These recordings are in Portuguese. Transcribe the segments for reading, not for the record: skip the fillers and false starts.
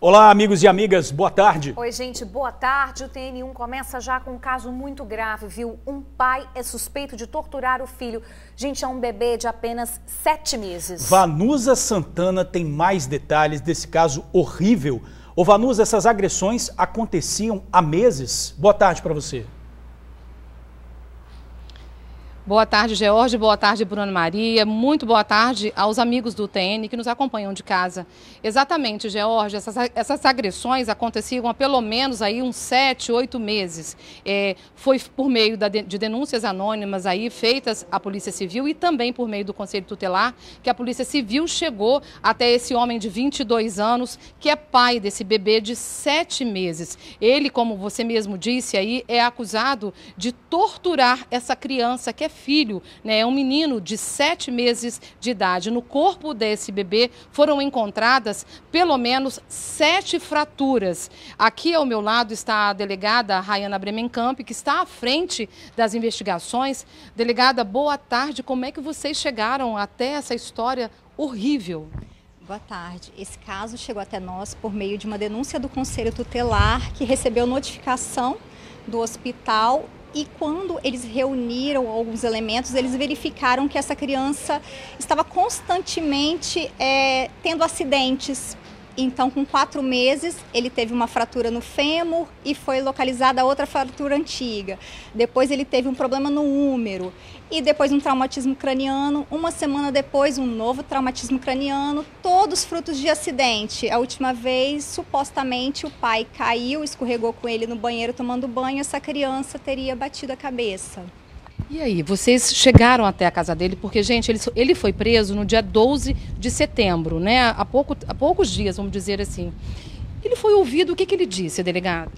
Olá, amigos e amigas, boa tarde. Oi, gente, boa tarde. O TN1 começa já com um caso muito grave, viu? Um pai é suspeito de torturar o filho. Gente, é um bebê de apenas 7 meses. Vanusa Santana tem mais detalhes desse caso horrível. Ô Vanusa, essas agressões aconteciam há meses? Boa tarde para você. Boa tarde, George. Boa tarde, Bruna Maria. Muito boa tarde aos amigos do TN que nos acompanham de casa. Exatamente, George, essas agressões aconteciam há pelo menos aí uns 7, 8 meses. Foi por meio de denúncias anônimas aí feitas à Polícia Civil e também por meio do Conselho Tutelar, que a Polícia Civil chegou até esse homem de 22 anos, que é pai desse bebê de 7 meses. Ele, como você mesmo disse aí, é acusado de torturar essa criança que é filho, né? É um menino de 7 meses de idade. No corpo desse bebê foram encontradas pelo menos 7 fraturas. Aqui ao meu lado está a delegada Rayana Bremenkamp, que está à frente das investigações. Delegada, boa tarde. Como é que vocês chegaram até essa história horrível? Boa tarde. Esse caso chegou até nós por meio de uma denúncia do Conselho Tutelar, que recebeu notificação do hospital. E quando eles reuniram alguns elementos, eles verificaram que essa criança estava constantemente tendo acidentes. Então, com 4 meses, ele teve uma fratura no fêmur e foi localizada outra fratura antiga. Depois ele teve um problema no úmero e depois um traumatismo craniano. Uma semana depois, um novo traumatismo craniano, todos frutos de acidente. A última vez, supostamente, o pai caiu, escorregou com ele no banheiro tomando banho, essa criança teria batido a cabeça. E aí, vocês chegaram até a casa dele, porque, gente, ele foi preso no dia 12 de setembro, né? Há poucos dias, vamos dizer assim. Ele foi ouvido, o que ele disse, delegado?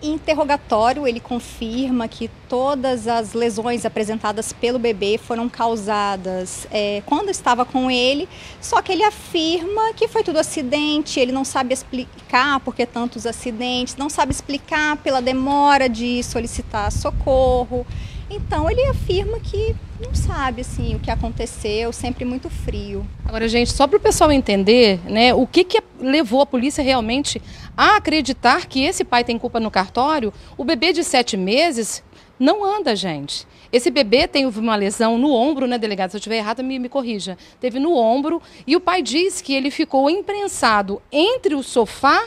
Em interrogatório, ele confirma que todas as lesões apresentadas pelo bebê foram causadas quando estava com ele, só que ele afirma que foi tudo acidente, ele não sabe explicar por que tantos acidentes, não sabe explicar pela demora de solicitar socorro. Então, ele afirma que não sabe assim, o que aconteceu, sempre muito frio. Agora, gente, só para o pessoal entender, né, o que levou a polícia realmente a acreditar que esse pai tem culpa no cartório, o bebê de 7 meses não anda, gente. Esse bebê tem uma lesão no ombro, né, delegado? Se eu estiver errada, me corrija. Teve no ombro e o pai diz que ele ficou imprensado entre o sofá,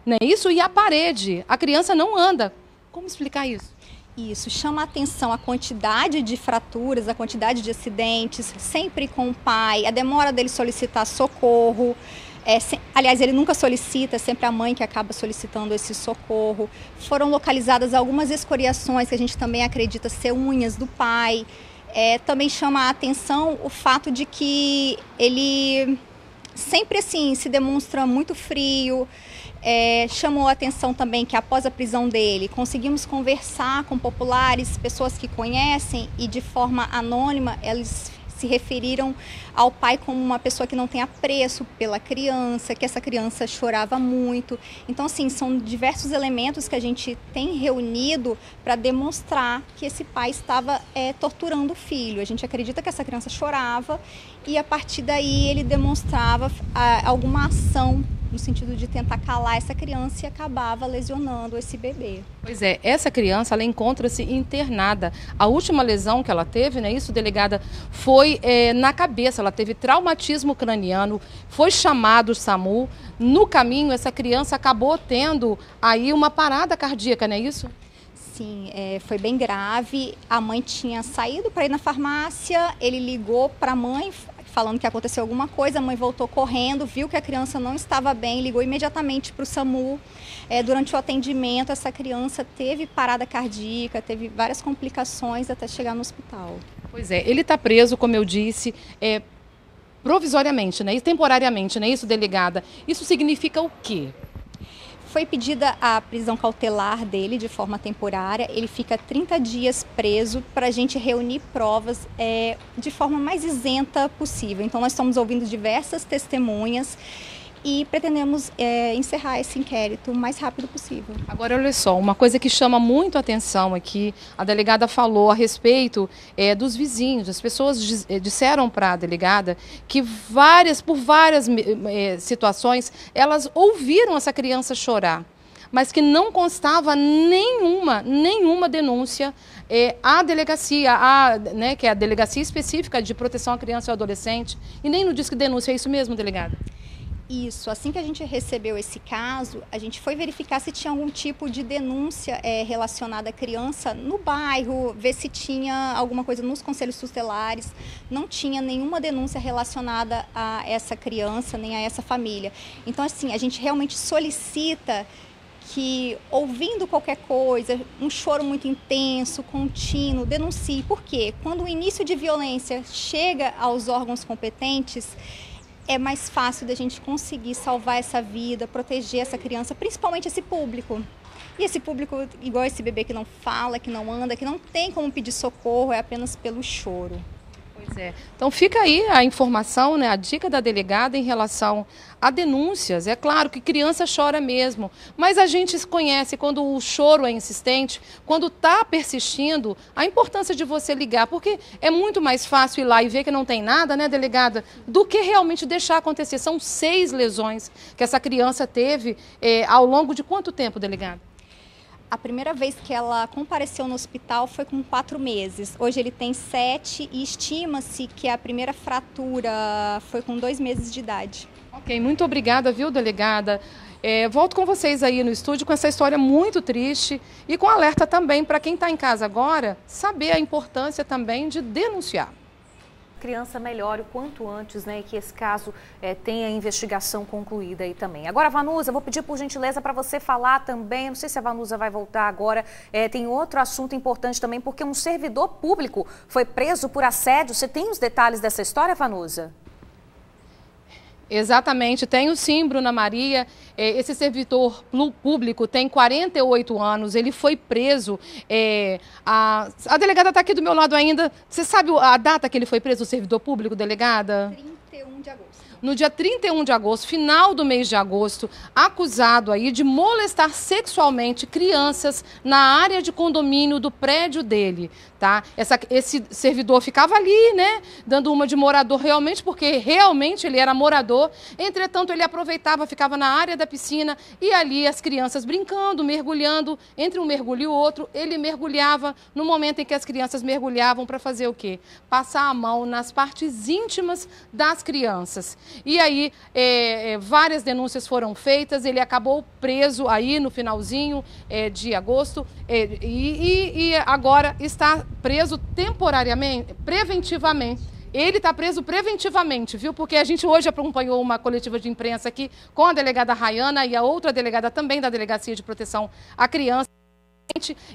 né, isso, e a parede. A criança não anda. Como explicar isso? Isso, chama a atenção a quantidade de fraturas, a quantidade de acidentes, sempre com o pai, a demora dele solicitar socorro. Aliás, ele nunca solicita, é sempre a mãe que acaba solicitando esse socorro. Foram localizadas algumas escoriações que a gente também acredita ser unhas do pai. Também chama a atenção o fato de que ele sempre assim se demonstra muito frio. Chamou a atenção também que após a prisão dele, conseguimos conversar com populares, pessoas que conhecem e de forma anônima eles se referiram ao pai como uma pessoa que não tem apreço pela criança, que essa criança chorava muito. Então, assim, são diversos elementos que a gente tem reunido para demonstrar que esse pai estava torturando o filho. A gente acredita que essa criança chorava e, a partir daí, ele demonstrava alguma ação no sentido de tentar calar essa criança e acabava lesionando esse bebê. Pois é, essa criança, ela encontra-se internada. A última lesão que ela teve, né, isso, delegada, foi na cabeça. Ela teve traumatismo craniano, foi chamado o SAMU. No caminho, essa criança acabou tendo aí uma parada cardíaca, não é isso? Sim, foi bem grave. A mãe tinha saído para ir na farmácia, ele ligou para a mãe falando que aconteceu alguma coisa, a mãe voltou correndo, viu que a criança não estava bem, ligou imediatamente para o SAMU. Durante o atendimento, essa criança teve parada cardíaca, teve várias complicações até chegar no hospital. Pois é, ele está preso, como eu disse, provisoriamente, né? E temporariamente, não é isso, delegada? Isso significa o quê? Foi pedida a prisão cautelar dele de forma temporária, ele fica 30 dias preso para a gente reunir provas de forma mais isenta possível. Então nós estamos ouvindo diversas testemunhas e pretendemos encerrar esse inquérito o mais rápido possível. Agora, olha só, uma coisa que chama muito a atenção aqui, a delegada falou a respeito dos vizinhos. As pessoas disseram para a delegada que por várias situações, elas ouviram essa criança chorar, mas que não constava nenhuma denúncia à delegacia, né, que é a Delegacia Específica de Proteção à Criança e ao Adolescente, e nem no Disque Denúncia. É isso mesmo, delegada? Isso, assim que a gente recebeu esse caso, a gente foi verificar se tinha algum tipo de denúncia relacionada à criança no bairro, ver se tinha alguma coisa nos conselhos tutelares. Não tinha nenhuma denúncia relacionada a essa criança, nem a essa família. Então, assim, a gente realmente solicita que, ouvindo qualquer coisa, um choro muito intenso, contínuo, denuncie. Por quê? Quando o início de violência chega aos órgãos competentes, é mais fácil da gente conseguir salvar essa vida, proteger essa criança, principalmente esse público. E esse público, igual esse bebê que não fala, que não anda, que não tem como pedir socorro, é apenas pelo choro. Pois é. Então fica aí a informação, né, a dica da delegada em relação a denúncias. É claro que criança chora mesmo, mas a gente conhece quando o choro é insistente, quando está persistindo, a importância de você ligar, porque é muito mais fácil ir lá e ver que não tem nada, né, delegada, do que realmente deixar acontecer. São 6 lesões que essa criança teve ao longo de quanto tempo, delegada? A primeira vez que ela compareceu no hospital foi com 4 meses. Hoje ele tem 7 e estima-se que a primeira fratura foi com 2 meses de idade. Ok, muito obrigada, viu, delegada? Volto com vocês aí no estúdio com essa história muito triste e com alerta também para quem está em casa agora, saber a importância também de denunciar. Criança melhore o quanto antes, né, e que esse caso tenha a investigação concluída aí também. Agora, Vanusa, vou pedir por gentileza para você falar também, não sei se a Vanusa vai voltar agora, tem outro assunto importante também, porque um servidor público foi preso por assédio. Você tem os detalhes dessa história, Vanusa? Exatamente, tenho sim, Bruna Maria. Esse servidor público tem 48 anos, ele foi preso. A delegada está aqui do meu lado ainda. Você sabe a data que ele foi preso, o servidor público, delegada? 31 de agosto. No dia 31 de agosto, final do mês de agosto, acusado aí de molestar sexualmente crianças na área de condomínio do prédio dele, tá? Esse servidor ficava ali, né, dando uma de morador realmente, porque realmente ele era morador. Entretanto, ele aproveitava, ficava na área da piscina e ali as crianças brincando, mergulhando, entre um mergulho e o outro, ele mergulhava no momento em que as crianças mergulhavam para fazer o quê? Passar a mão nas partes íntimas das crianças. E aí, várias denúncias foram feitas, ele acabou preso aí no finalzinho de agosto e agora está preso temporariamente, preventivamente. Ele está preso preventivamente, viu? Porque a gente hoje acompanhou uma coletiva de imprensa aqui com a delegada Rayana e a outra delegada também da Delegacia de Proteção à Criança.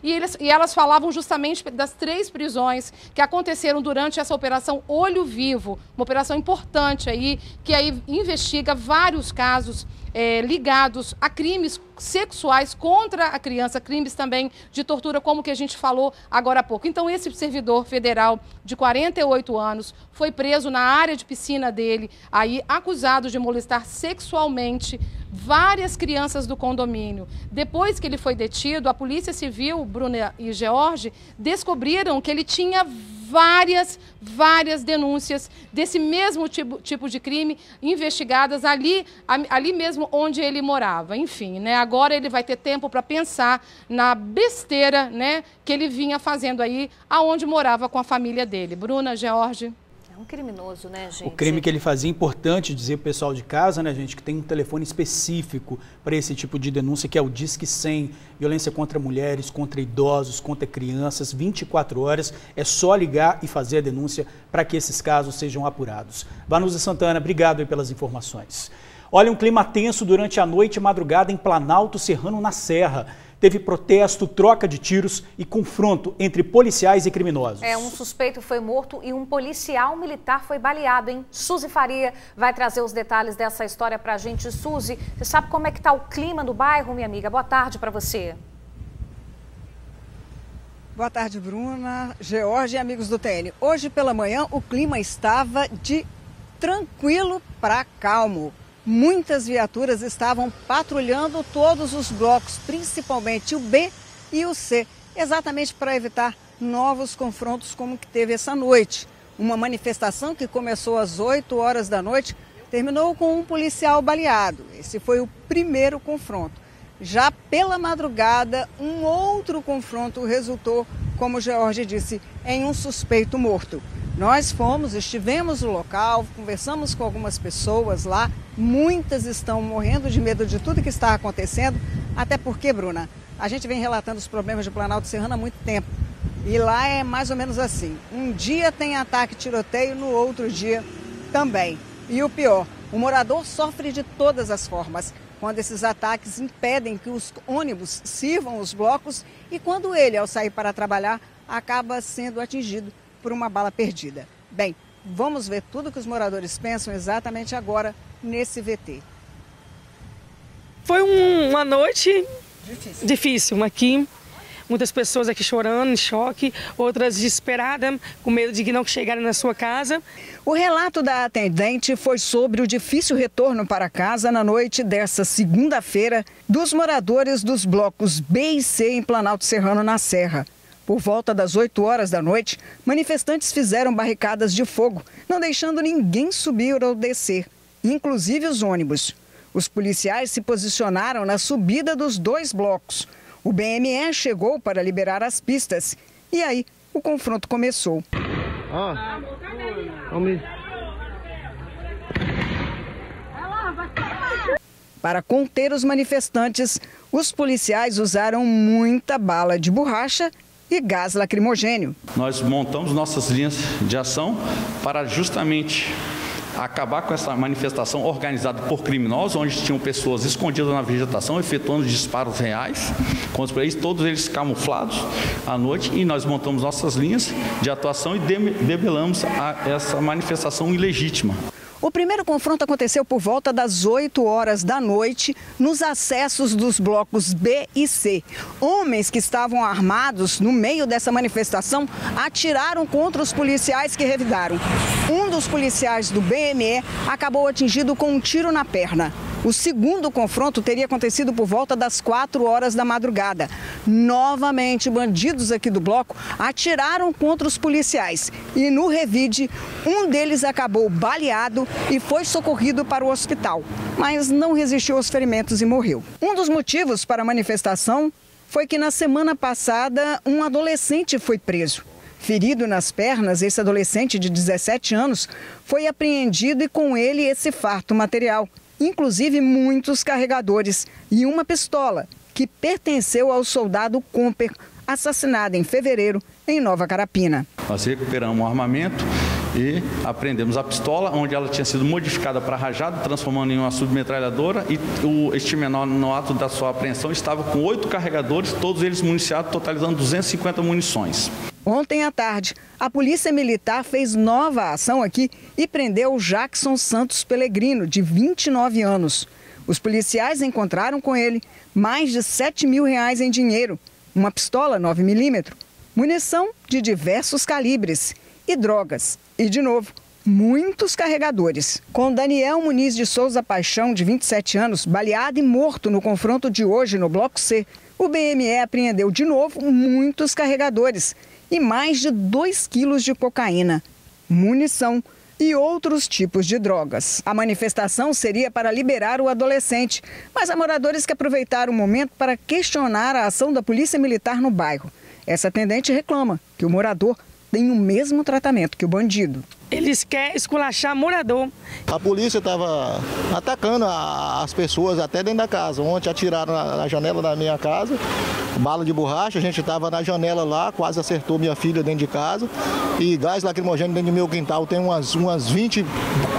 E elas falavam justamente das 3 prisões que aconteceram durante essa operação Olho Vivo, uma operação importante aí, que aí investiga vários casos ligados a crimes sexuais contra a criança, crimes também de tortura, como que a gente falou agora há pouco. Então, esse servidor federal de 48 anos foi preso na área de piscina dele, aí acusado de molestar sexualmente várias crianças do condomínio. Depois que ele foi detido, a Polícia Civil, Bruna e George, descobriram que ele tinha várias denúncias desse mesmo tipo de crime investigadas ali mesmo onde ele morava. Enfim, né, agora ele vai ter tempo para pensar na besteira, né, que ele vinha fazendo aí aonde morava com a família dele. Bruna, George. É um criminoso, né, gente? O crime que ele fazia, importante dizer para o pessoal de casa, né, gente, que tem um telefone específico para esse tipo de denúncia, que é o Disque 100, violência contra mulheres, contra idosos, contra crianças, 24 horas, é só ligar e fazer a denúncia para que esses casos sejam apurados. Vanusa Santana, obrigado aí pelas informações. Olha, um clima tenso durante a noite e madrugada em Planalto Serrano, na Serra. Teve protesto, troca de tiros e confronto entre policiais e criminosos. Um suspeito foi morto e um policial militar foi baleado, hein? Suzy Faria vai trazer os detalhes dessa história pra gente. Suzy, você sabe como é que tá o clima no bairro, minha amiga? Boa tarde para você. Boa tarde, Bruna, George e amigos do TN. Hoje pela manhã o clima estava de tranquilo para calmo. muitas viaturas estavam patrulhando todos os blocos, principalmente o B e o C, exatamente para evitar novos confrontos como que teve essa noite. Uma manifestação que começou às 8 horas da noite, terminou com um policial baleado. Esse foi o primeiro confronto. Já pela madrugada, um outro confronto resultou, como o George disse, em um suspeito morto. Nós estivemos no local, conversamos com algumas pessoas lá, muitas estão morrendo de medo de tudo que está acontecendo, até porque, Bruna, a gente vem relatando os problemas de Planalto Serrano há muito tempo. E lá é mais ou menos assim, um dia tem ataque e tiroteio, no outro dia também. E o pior, o morador sofre de todas as formas, quando esses ataques impedem que os ônibus sirvam os blocos e quando ele, ao sair para trabalhar, acaba sendo atingido por uma bala perdida. Bem, vamos ver tudo que os moradores pensam exatamente agora nesse VT. Foi uma noite difícil aqui. Muitas pessoas aqui chorando, em choque, outras desesperadas, com medo de que não chegarem na sua casa. O relato da atendente foi sobre o difícil retorno para casa na noite dessa segunda-feira dos moradores dos blocos B e C em Planalto Serrano, na Serra. Por volta das 8 horas da noite, manifestantes fizeram barricadas de fogo, não deixando ninguém subir ou descer, inclusive os ônibus. Os policiais se posicionaram na subida dos dois blocos. O BME chegou para liberar as pistas e aí o confronto começou. Para conter os manifestantes, os policiais usaram muita bala de borracha e gás lacrimogênio. Nós montamos nossas linhas de ação para justamente acabar com essa manifestação organizada por criminosos, onde tinham pessoas escondidas na vegetação, efetuando disparos reais contra eles, todos eles camuflados à noite, e nós montamos nossas linhas de atuação e debelamos essa manifestação ilegítima. O primeiro confronto aconteceu por volta das 8 horas da noite, nos acessos dos blocos B e C. Homens que estavam armados no meio dessa manifestação atiraram contra os policiais que revidaram. Um dos policiais do BME acabou atingido com um tiro na perna. O segundo confronto teria acontecido por volta das 4 horas da madrugada. Novamente, bandidos aqui do bloco atiraram contra os policiais e no revide, um deles acabou baleado e foi socorrido para o hospital, mas não resistiu aos ferimentos e morreu. Um dos motivos para a manifestação foi que na semana passada um adolescente foi preso. Ferido nas pernas, esse adolescente de 17 anos foi apreendido e com ele esse farto material, inclusive muitos carregadores e uma pistola que pertenceu ao soldado Comper, assassinado em fevereiro em Nova Carapina. Nós recuperamos o armamento e apreendemos a pistola, onde ela tinha sido modificada para rajada, transformando em uma submetralhadora, e este menor, no ato da sua apreensão, estava com 8 carregadores, todos eles municiados, totalizando 250 munições. Ontem à tarde, a Polícia Militar fez nova ação aqui e prendeu o Jackson Santos Pellegrino, de 29 anos. Os policiais encontraram com ele mais de R$7 mil em dinheiro, uma pistola 9mm, munição de diversos calibres e drogas. E, de novo, muitos carregadores. Com Daniel Muniz de Souza Paixão, de 27 anos, baleado e morto no confronto de hoje no Bloco C, o BME apreendeu de novo muitos carregadores e mais de 2 quilos de cocaína, munição e outros tipos de drogas. A manifestação seria para liberar o adolescente, mas há moradores que aproveitaram o momento para questionar a ação da Polícia Militar no bairro. Essa atendente reclama que o morador tem o mesmo tratamento que o bandido. Eles querem esculachar morador. A polícia estava atacando as pessoas até dentro da casa. Ontem atiraram na janela da minha casa, bala de borracha, a gente estava na janela lá, quase acertou minha filha dentro de casa. E gás lacrimogêneo dentro do meu quintal, tem umas 20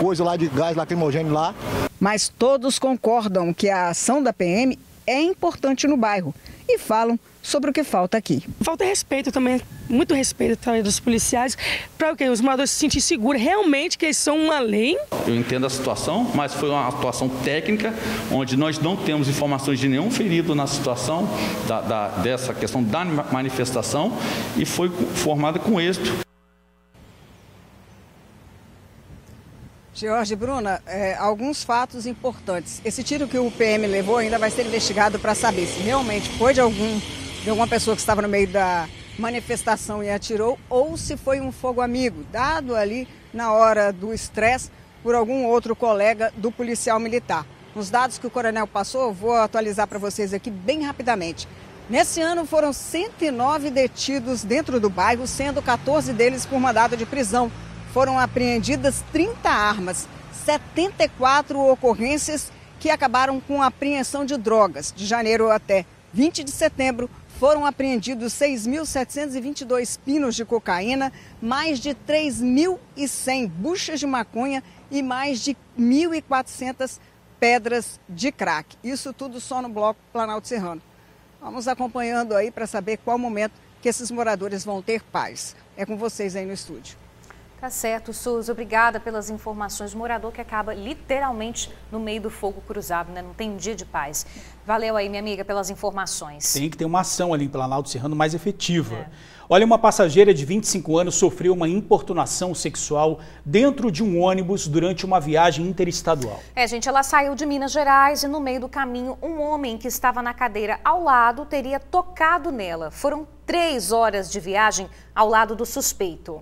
coisas lá de gás lacrimogêneo lá. Mas todos concordam que a ação da PM é importante no bairro e falam sobre o que falta aqui. Falta respeito também, muito respeito também dos policiais, para o quê? Os moradores se sentirem seguros realmente que eles são uma lei. Eu entendo a situação, mas foi uma atuação técnica, onde nós não temos informações de nenhum ferido na situação dessa questão da manifestação, e foi formada com êxito. George, Bruna, alguns fatos importantes. Esse tiro que o PM levou ainda vai ser investigado para saber se realmente foi de alguma pessoa que estava no meio da manifestação e atirou, ou se foi um fogo amigo, dado ali na hora do estresse por algum outro colega do policial militar. Os dados que o coronel passou, vou atualizar para vocês aqui bem rapidamente. Nesse ano foram 109 detidos dentro do bairro, sendo 14 deles por mandado de prisão. Foram apreendidas 30 armas, 74 ocorrências que acabaram com a apreensão de drogas. De janeiro até 20 de setembro, foram apreendidos 6.722 pinos de cocaína, mais de 3.100 buchas de maconha e mais de 1.400 pedras de crack. Isso tudo só no Bloco Planalto Serrano. Vamos acompanhando aí para saber qual momento que esses moradores vão ter paz. É com vocês aí no estúdio. Tá certo, Suzy. Obrigada pelas informações. Morador que acaba literalmente no meio do fogo cruzado, né? Não tem um dia de paz. Valeu aí, minha amiga, pelas informações. Tem que ter uma ação ali em Planalto Serrano mais efetiva. Olha, uma passageira de 25 anos sofreu uma importunação sexual dentro de um ônibus durante uma viagem interestadual. Gente, ela saiu de Minas Gerais e no meio do caminho um homem que estava na cadeira ao lado teria tocado nela. Foram 3 horas de viagem ao lado do suspeito.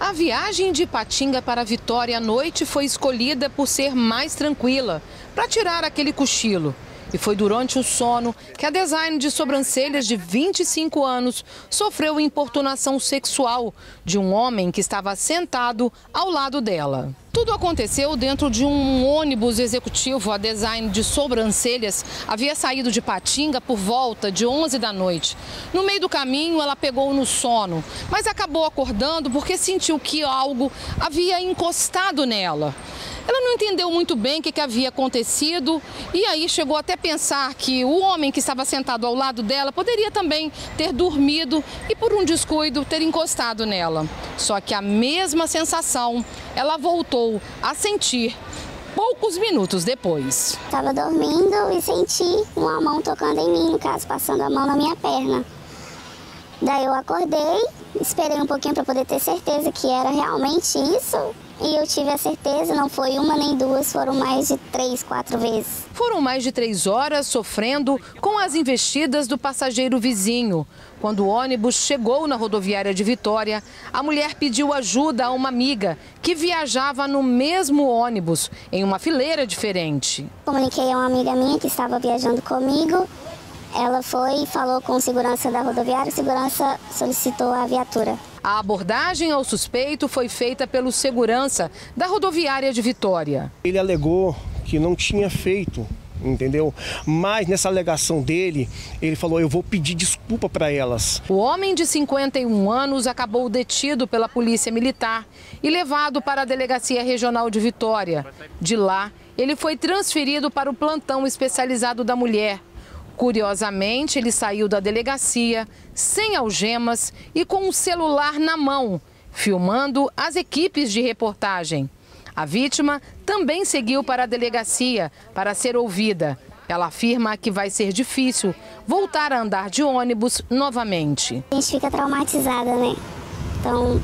A viagem de Ipatinga para Vitória à noite foi escolhida por ser mais tranquila, para tirar aquele cochilo. E foi durante o sono que a design de sobrancelhas de 25 anos sofreu importunação sexual de um homem que estava sentado ao lado dela. Tudo aconteceu dentro de um ônibus executivo. A design de sobrancelhas havia saído de Ipatinga por volta de 11 da noite. No meio do caminho, ela pegou no sono, mas acabou acordando porque sentiu que algo havia encostado nela. Ela não entendeu muito bem o que havia acontecido e aí chegou até a pensar que o homem que estava sentado ao lado dela poderia também ter dormido e, por um descuido, ter encostado nela. Só que a mesma sensação ela voltou a sentir poucos minutos depois. Estava dormindo e senti uma mão tocando em mim, no caso, passando a mão na minha perna. Daí eu acordei, esperei um pouquinho para poder ter certeza que era realmente isso. E eu tive a certeza, não foi uma nem duas, foram mais de 3, 4 vezes. Foram mais de 3 horas sofrendo com as investidas do passageiro vizinho. Quando o ônibus chegou na rodoviária de Vitória, a mulher pediu ajuda a uma amiga que viajava no mesmo ônibus, em uma fileira diferente. Comuniquei a uma amiga minha que estava viajando comigo. Ela foi e falou com o segurança da rodoviária, o segurança solicitou a viatura. A abordagem ao suspeito foi feita pelo segurança da rodoviária de Vitória. Ele alegou que não tinha feito, entendeu? Mas nessa alegação dele, ele falou, eu vou pedir desculpa para elas. O homem de 51 anos acabou detido pela Polícia Militar e levado para a Delegacia Regional de Vitória. De lá, ele foi transferido para o plantão especializado da mulher. Curiosamente, ele saiu da delegacia sem algemas e com um celular na mão, filmando as equipes de reportagem. A vítima também seguiu para a delegacia para ser ouvida. Ela afirma que vai ser difícil voltar a andar de ônibus novamente. A gente fica traumatizada, né? Então,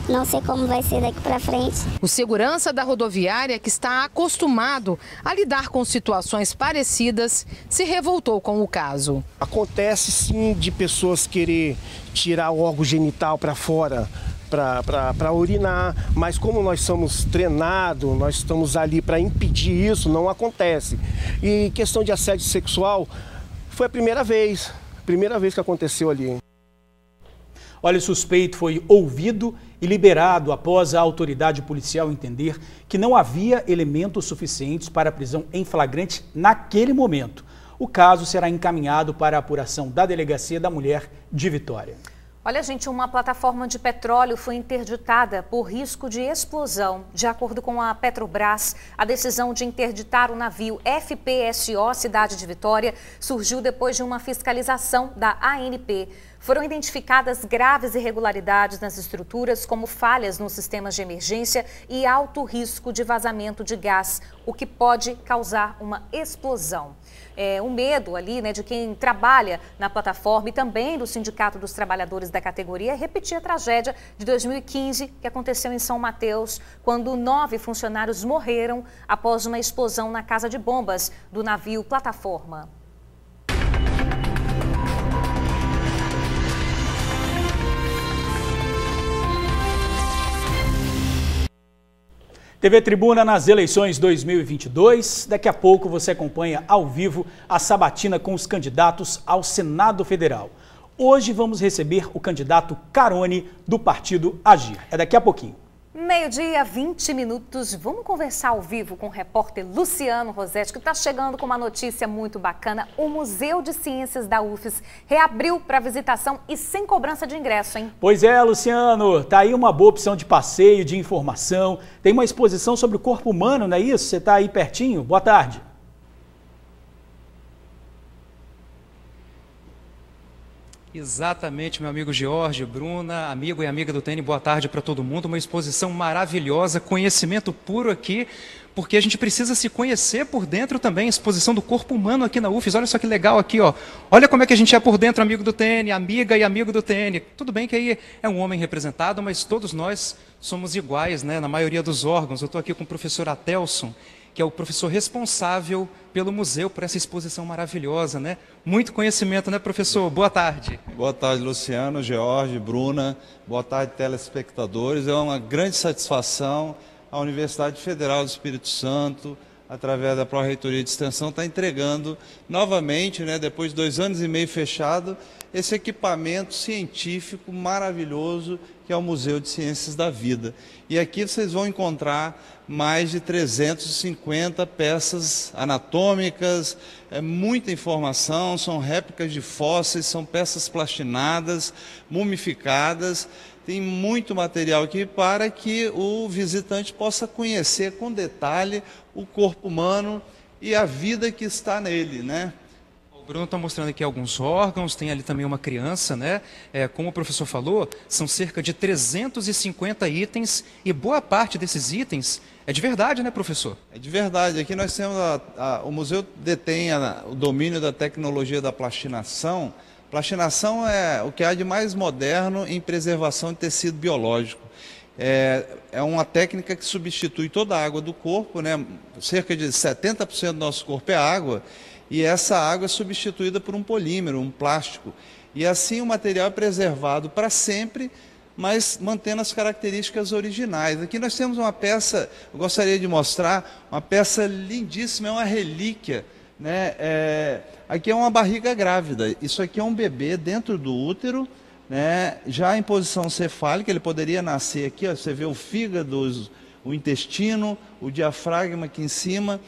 não sei como vai ser daqui para frente. O segurança da rodoviária, que está acostumado a lidar com situações parecidas, se revoltou com o caso. Acontece sim de pessoas querer tirar o órgão genital para fora, para urinar, mas como nós somos treinados, nós estamos ali para impedir isso, não acontece. E questão de assédio sexual, foi a primeira vez que aconteceu ali. Olha, o suspeito foi ouvido e liberado após a autoridade policial entender que não havia elementos suficientes para a prisão em flagrante naquele momento. O caso será encaminhado para a apuração da Delegacia da Mulher de Vitória. Olha, gente, uma plataforma de petróleo foi interditada por risco de explosão. De acordo com a Petrobras, a decisão de interditar o navio FPSO Cidade de Vitória surgiu depois de uma fiscalização da ANP. Foram identificadas graves irregularidades nas estruturas, como falhas nos sistemas de emergência e alto risco de vazamento de gás, o que pode causar uma explosão. O medo ali, né, de quem trabalha na plataforma e também do Sindicato dos Trabalhadores da categoria é repetir a tragédia de 2015 que aconteceu em São Mateus, quando 9 funcionários morreram após uma explosão na casa de bombas do navio Plataforma. TV Tribuna nas eleições 2022. Daqui a pouco você acompanha ao vivo a sabatina com os candidatos ao Senado Federal. Hoje vamos receber o candidato Carone do partido Agir. É daqui a pouquinho. Meio-dia, 20 minutos. Vamos conversar ao vivo com o repórter Luciano Rossetti, que está chegando com uma notícia muito bacana. O Museu de Ciências da UFES reabriu para visitação e sem cobrança de ingresso, hein? Pois é, Luciano. Tá aí uma boa opção de passeio, de informação. Tem uma exposição sobre o corpo humano, não é isso? Você está aí pertinho? Boa tarde. Exatamente, meu amigo George, Bruna, amigo e amiga do TN, boa tarde para todo mundo. Uma exposição maravilhosa, conhecimento puro aqui, porque a gente precisa se conhecer por dentro também. Exposição do corpo humano aqui na UFES, olha só que legal aqui, ó. Olha como é que a gente é por dentro, amigo do TN, amiga e amigo do TN. Tudo bem que aí é um homem representado, mas todos nós somos iguais, né, na maioria dos órgãos. Eu estou aqui com o professor Atelson, que é o professor responsável pelo museu, por essa exposição maravilhosa, né? Muito conhecimento, né, professor? Boa tarde. Boa tarde, Luciano, George, Bruna. Boa tarde, telespectadores. É uma grande satisfação a Universidade Federal do Espírito Santo, através da Pró-Reitoria de Extensão, está entregando novamente, né, depois de 2 anos e meio fechado, esse equipamento científico maravilhoso que é o Museu de Ciências da Vida. E aqui vocês vão encontrar mais de 350 peças anatômicas, muita informação, são réplicas de fósseis, são peças plastinadas, mumificadas. Tem muito material aqui para que o visitante possa conhecer com detalhe o corpo humano e a vida que está nele, né? O Bruno está mostrando aqui alguns órgãos, tem ali também uma criança, né? Como o professor falou, são cerca de 350 itens e boa parte desses itens é de verdade, né, professor? É de verdade. Aqui nós temos, o museu detém o domínio da tecnologia da plastinação. Plastinação é o que há de mais moderno em preservação de tecido biológico. É uma técnica que substitui toda a água do corpo, né? Cerca de 70% do nosso corpo é água, e essa água é substituída por um polímero, um plástico. E assim o material é preservado para sempre, mas mantendo as características originais. Aqui nós temos uma peça, eu gostaria de mostrar, uma peça lindíssima, é uma relíquia, né? Aqui é uma barriga grávida, isso aqui é um bebê dentro do útero, né? Já em posição cefálica, ele poderia nascer aqui, ó, você vê o fígado, o intestino, o diafragma aqui em cima.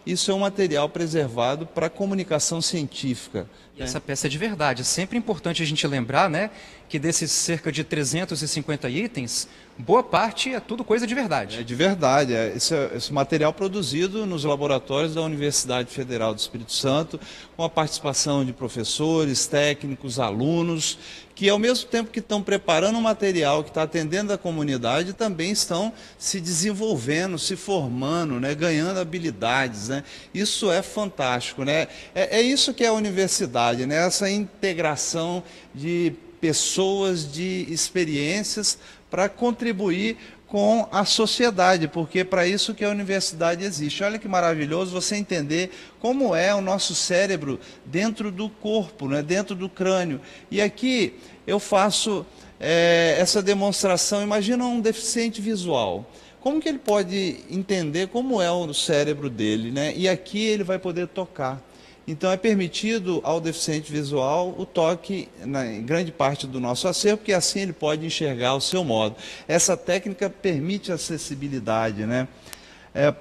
Isso é um material preservado para comunicação científica. E essa peça é de verdade. É sempre importante a gente lembrar, né, que desses cerca de 350 itens, boa parte é tudo coisa de verdade. É de verdade. Esse material produzido nos laboratórios da Universidade Federal do Espírito Santo, com a participação de professores, técnicos, alunos, que ao mesmo tempo que estão preparando um material que está atendendo a comunidade, também estão se desenvolvendo, se formando, né, ganhando habilidades, né? Isso é fantástico, né? É isso que é a universidade, né? Essa integração de pessoas, de experiências para contribuir com a sociedade, porque é para isso que a universidade existe. Olha que maravilhoso você entender como é o nosso cérebro dentro do corpo, né, dentro do crânio. E aqui eu faço essa demonstração. Imagina um deficiente visual. Como que ele pode entender como é o cérebro dele, né? E aqui ele vai poder tocar. Então é permitido ao deficiente visual o toque em grande parte do nosso acervo, porque assim ele pode enxergar o seu modo. Essa técnica permite acessibilidade, né?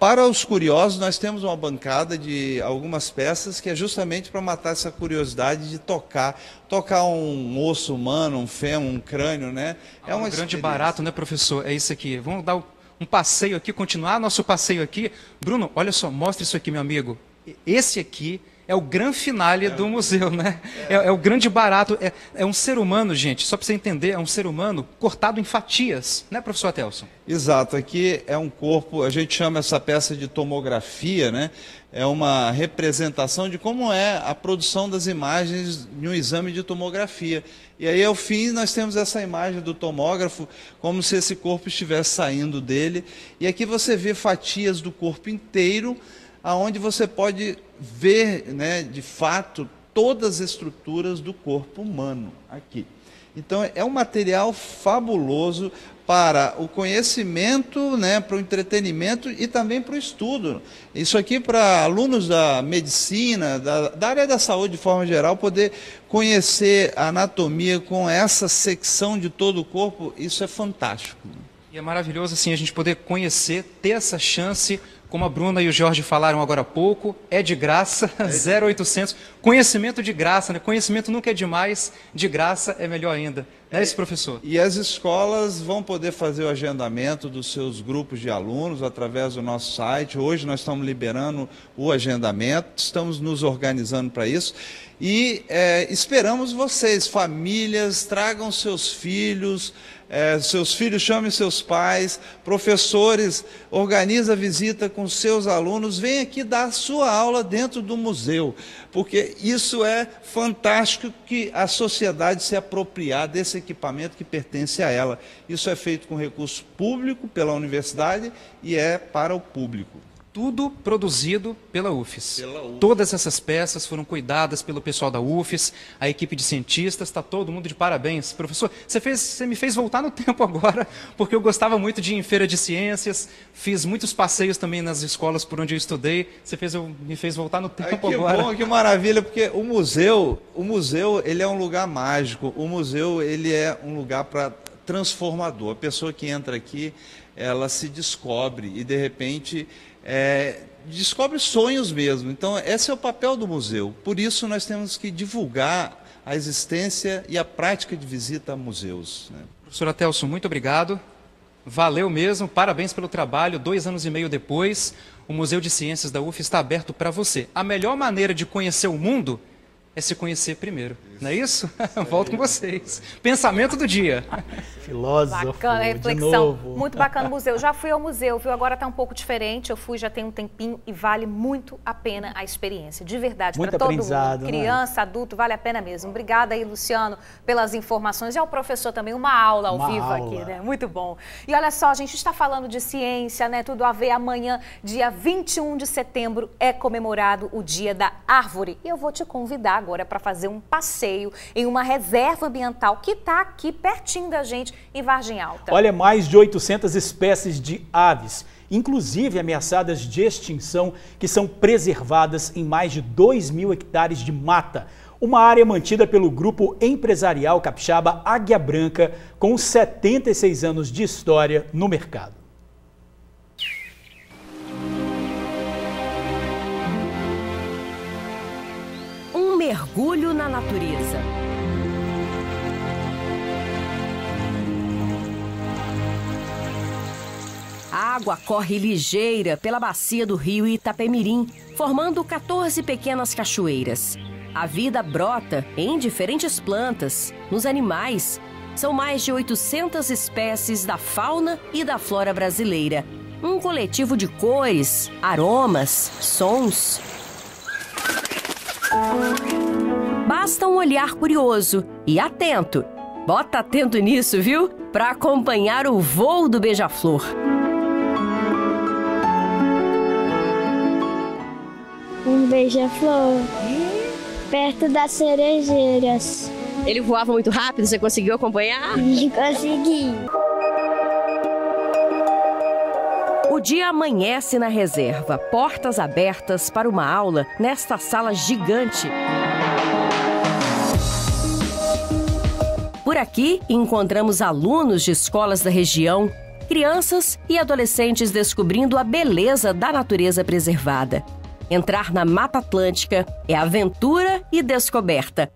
Para os curiosos, nós temos uma bancada de algumas peças que é justamente para matar essa curiosidade de tocar um osso humano, um fêmur, um crânio, né? É um grande barato, né, professor? É isso aqui. Vamos dar um passeio aqui, continuar nosso passeio aqui. Bruno, olha só, mostra isso aqui, meu amigo. Esse aqui É o grande finale do museu, né? É o grande barato. É um ser humano, gente, só para você entender, é um ser humano cortado em fatias, né, professor Atelson? Exato, aqui é um corpo, a gente chama essa peça de tomografia, né? É uma representação de como é a produção das imagens em um exame de tomografia. E aí, ao fim, nós temos essa imagem do tomógrafo, como se esse corpo estivesse saindo dele. E aqui você vê fatias do corpo inteiro, aonde você pode ver, né, de fato, todas as estruturas do corpo humano aqui. Então, é um material fabuloso para o conhecimento, né, para o entretenimento e também para o estudo. Isso aqui para alunos da medicina, da área da saúde de forma geral, poder conhecer a anatomia com essa secção de todo o corpo, isso é fantástico. E é maravilhoso assim a gente poder conhecer, ter essa chance, como a Bruna e o Jorge falaram agora há pouco, é de graça, 0800, conhecimento de graça, né? Conhecimento nunca é demais, de graça é melhor ainda. Não é isso, professor? E as escolas vão poder fazer o agendamento dos seus grupos de alunos através do nosso site. Hoje nós estamos liberando o agendamento, estamos nos organizando para isso. E esperamos vocês, famílias, tragam seus filhos chamem seus pais, professores, organiza a visita com seus alunos, vem aqui dar a sua aula dentro do museu, porque isso é fantástico que a sociedade se apropriar desse equipamento que pertence a ela. Isso é feito com recurso público pela universidade e é para o público. Tudo produzido pela UFES. Todas essas peças foram cuidadas pelo pessoal da UFES, a equipe de cientistas, está todo mundo de parabéns. Professor, você me fez voltar no tempo agora, porque eu gostava muito de ir em feira de ciências, fiz muitos passeios também nas escolas por onde eu estudei, me fez voltar no tempo agora. Que bom, que maravilha, porque o museu ele é um lugar mágico, o museu ele é um lugar para transformador. A pessoa que entra aqui, ela se descobre e de repente descobre sonhos mesmo. Então esse é o papel do museu. Por isso nós temos que divulgar a existência e a prática de visita a museus, né? Professor Atelson, muito obrigado. Valeu mesmo, parabéns pelo trabalho. 2 anos e meio depois, o Museu de Ciências da UF está aberto para você. A melhor maneira de conhecer o mundo é se conhecer primeiro, não é isso? Volto com vocês. Pensamento do dia. Filósofo, bacana, reflexão. Muito bacana o museu. Já fui ao museu, viu? Agora está um pouco diferente. Eu fui já tem um tempinho e vale muito a pena a experiência. De verdade, para todo mundo. Criança, adulto, vale a pena mesmo. Obrigada aí, Luciano, pelas informações. E ao professor também, uma aula ao vivo aqui, né? Muito bom. E olha só, a gente está falando de ciência, né? Tudo a ver. Amanhã, dia 21 de setembro, é comemorado o Dia da Árvore. E eu vou te convidar agora para fazer um passeio em uma reserva ambiental que está aqui pertinho da gente, em Vargem Alta. Olha, mais de 800 espécies de aves, inclusive ameaçadas de extinção, que são preservadas em mais de 2.000 hectares de mata. Uma área mantida pelo grupo empresarial capixaba Águia Branca, com 76 anos de história no mercado. Mergulho na natureza. A água corre ligeira pela bacia do rio Itapemirim, formando 14 pequenas cachoeiras. A vida brota em diferentes plantas, nos animais. São mais de 800 espécies da fauna e da flora brasileira. Um coletivo de cores, aromas, sons. Basta um olhar curioso e atento. Bota atento nisso, viu? Para acompanhar o voo do beija-flor. Um beija-flor perto das cerejeiras. Ele voava muito rápido, você conseguiu acompanhar? Consegui. O dia amanhece na reserva, portas abertas para uma aula nesta sala gigante. Por aqui, encontramos alunos de escolas da região, crianças e adolescentes descobrindo a beleza da natureza preservada. Entrar na Mata Atlântica é aventura e descoberta.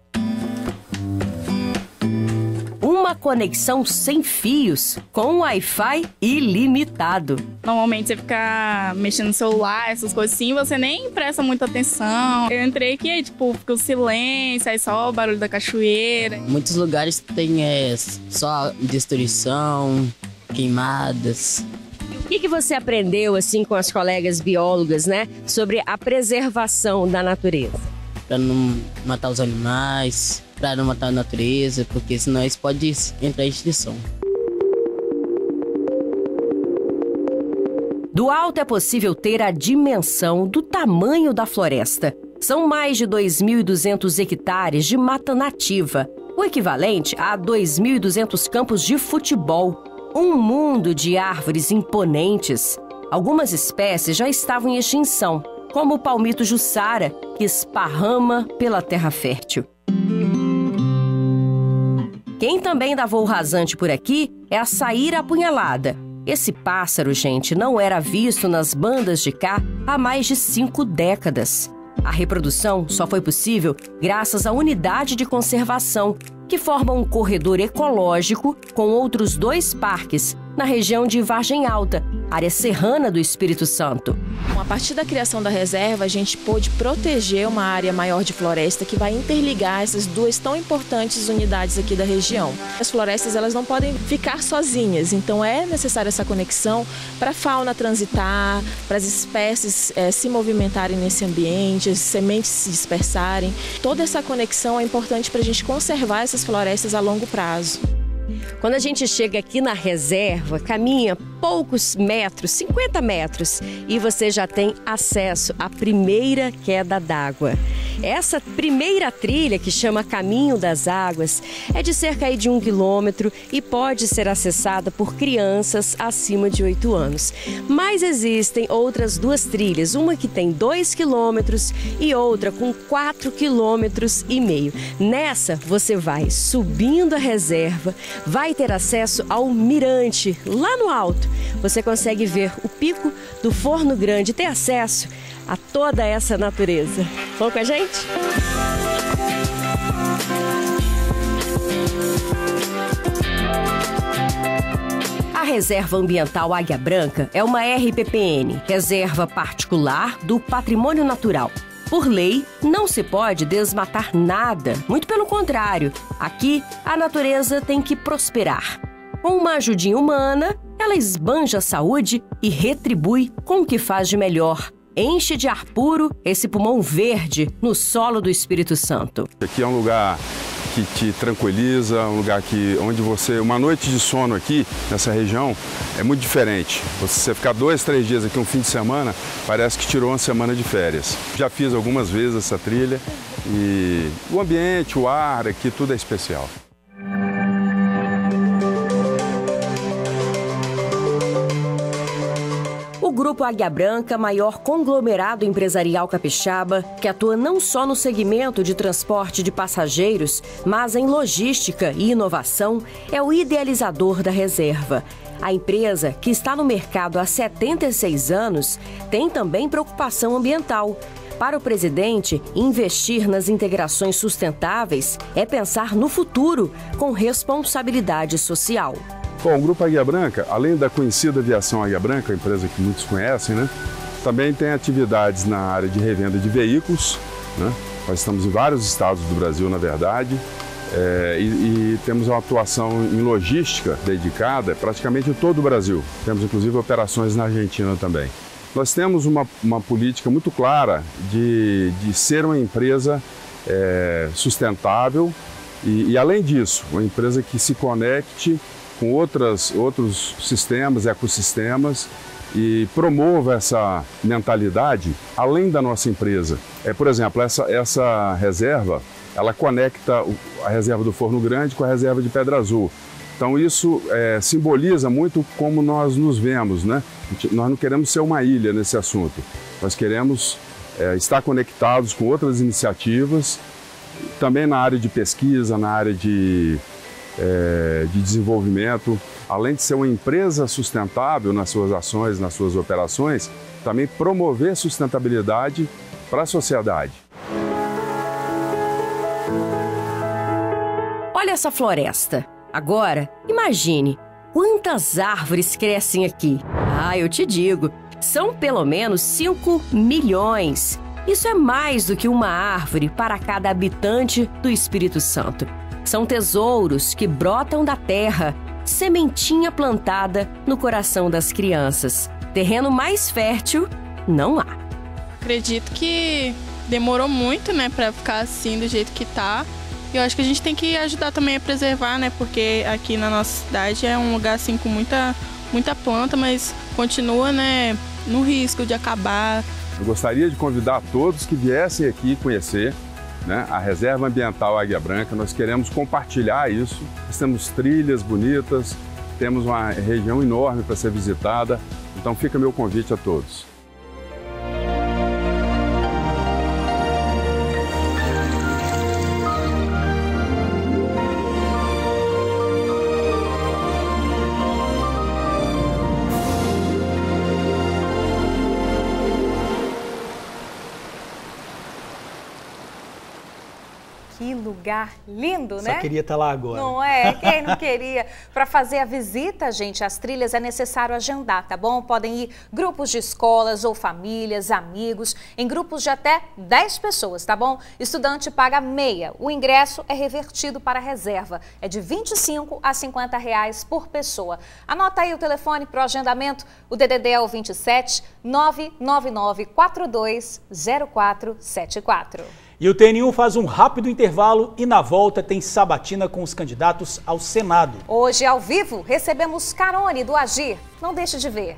uma conexão sem fios com Wi-Fi ilimitado. Normalmente você fica mexendo no celular, essas coisas assim, você nem presta muita atenção. Eu entrei aqui, aí, tipo, fica o silêncio, aí só o barulho da cachoeira. Muitos lugares tem só destruição, queimadas. O que você aprendeu, assim, com as colegas biólogas, né, sobre a preservação da natureza? Para não matar os animais, para não matar a natureza, porque senão eles podem entrar em extinção. Do alto é possível ter a dimensão do tamanho da floresta. São mais de 2.200 hectares de mata nativa, o equivalente a 2.200 campos de futebol. Um mundo de árvores imponentes. Algumas espécies já estavam em extinção, como o palmito jussara, que esparrama pela terra fértil. Quem também dá voo rasante por aqui é a saíra apunhalada. Esse pássaro, gente, não era visto nas bandas de cá há mais de 5 décadas. A reprodução só foi possível graças à unidade de conservação, que forma um corredor ecológico com outros 2 parques na região de Vargem Alta, área serrana do Espírito Santo. A partir da criação da reserva, a gente pôde proteger uma área maior de floresta que vai interligar essas 2 tão importantes unidades aqui da região. As florestas, elas não podem ficar sozinhas, então é necessária essa conexão para a fauna transitar, para as espécies se movimentarem nesse ambiente, as sementes se dispersarem. Toda essa conexão é importante para a gente conservar essas florestas a longo prazo. Quando a gente chega aqui na reserva, caminha poucos metros, 50 metros, e você já tem acesso à primeira queda d'água. Essa primeira trilha, que chama Caminho das Águas, é de cerca de 1 quilômetro e pode ser acessada por crianças acima de 8 anos. Mas existem outras 2 trilhas, uma que tem 2 quilômetros e outra com 4,5 quilômetros. Nessa, você vai subindo a reserva, vai ter acesso ao mirante lá no alto. Você consegue ver o pico do Forno Grande e ter acesso a toda essa natureza. Vamos com a gente? A Reserva Ambiental Águia Branca é uma RPPN, Reserva Particular do Patrimônio Natural. Por lei, não se pode desmatar nada, muito pelo contrário. Aqui, a natureza tem que prosperar. Com uma ajudinha humana, ela esbanja a saúde e retribui com o que faz de melhor. Enche de ar puro esse pulmão verde no solo do Espírito Santo. Aqui é um lugar que te tranquiliza, um lugar onde uma noite de sono aqui, nessa região, é muito diferente. Você ficar 2, 3 dias aqui, um fim de semana, parece que tirou uma semana de férias. Já fiz algumas vezes essa trilha e o ambiente, o ar aqui, tudo é especial. O Grupo Águia Branca, maior conglomerado empresarial capixaba, que atua não só no segmento de transporte de passageiros, mas em logística e inovação, é o idealizador da reserva. A empresa, que está no mercado há 76 anos, tem também preocupação ambiental. Para o presidente, investir nas integrações sustentáveis é pensar no futuro, com responsabilidade social. Bom, o Grupo Águia Branca, além da conhecida Aviação Águia Branca, a empresa que muitos conhecem, né? Também tem atividades na área de revenda de veículos, né? Nós estamos em vários estados do Brasil, na verdade, e temos uma atuação em logística dedicada praticamente em todo o Brasil. Temos, inclusive, operações na Argentina também. Nós temos uma política muito clara de ser uma empresa sustentável e, além disso, uma empresa que se conecte com outros sistemas, ecossistemas, e promova essa mentalidade além da nossa empresa. Por exemplo, essa reserva, ela conecta a reserva do Forno Grande com a reserva de Pedra Azul. Então isso simboliza muito como nós nos vemos, né? Nós não queremos ser uma ilha nesse assunto, nós queremos estar conectados com outras iniciativas, também na área de pesquisa, na área de desenvolvimento. Além de ser uma empresa sustentável nas suas ações, nas suas operações, também promover sustentabilidade para a sociedade. Olha essa floresta. Agora, imagine quantas árvores crescem aqui. Ah, eu te digo, são pelo menos 5 milhões. Isso é mais do que uma árvore para cada habitante do Espírito Santo. São tesouros que brotam da terra, sementinha plantada no coração das crianças. Terreno mais fértil não há. Acredito que demorou muito, né, para ficar assim do jeito que tá. E eu acho que a gente tem que ajudar também a preservar, né, porque aqui na nossa cidade é um lugar assim com muita planta, mas continua, né, no risco de acabar. Eu gostaria de convidar todos que viessem aqui conhecer, né, a Reserva Ambiental Águia Branca. Nós queremos compartilhar isso. Nós temos trilhas bonitas, temos uma região enorme para ser visitada. Então fica meu convite a todos. Que lugar lindo, né? Só queria estar lá agora. Não é? Quem não queria? Para fazer a visita, gente, às trilhas é necessário agendar, tá bom? Podem ir grupos de escolas ou famílias, amigos, em grupos de até 10 pessoas, tá bom? Estudante paga meia. O ingresso é revertido para a reserva. É de R$ 25 a R$ 50 por pessoa. Anota aí o telefone para o agendamento. O DDD é o 27 999 42 0474. E o TN1 faz um rápido intervalo e na volta tem sabatina com os candidatos ao Senado. Hoje, ao vivo, recebemos Carone do Agir. Não deixe de ver.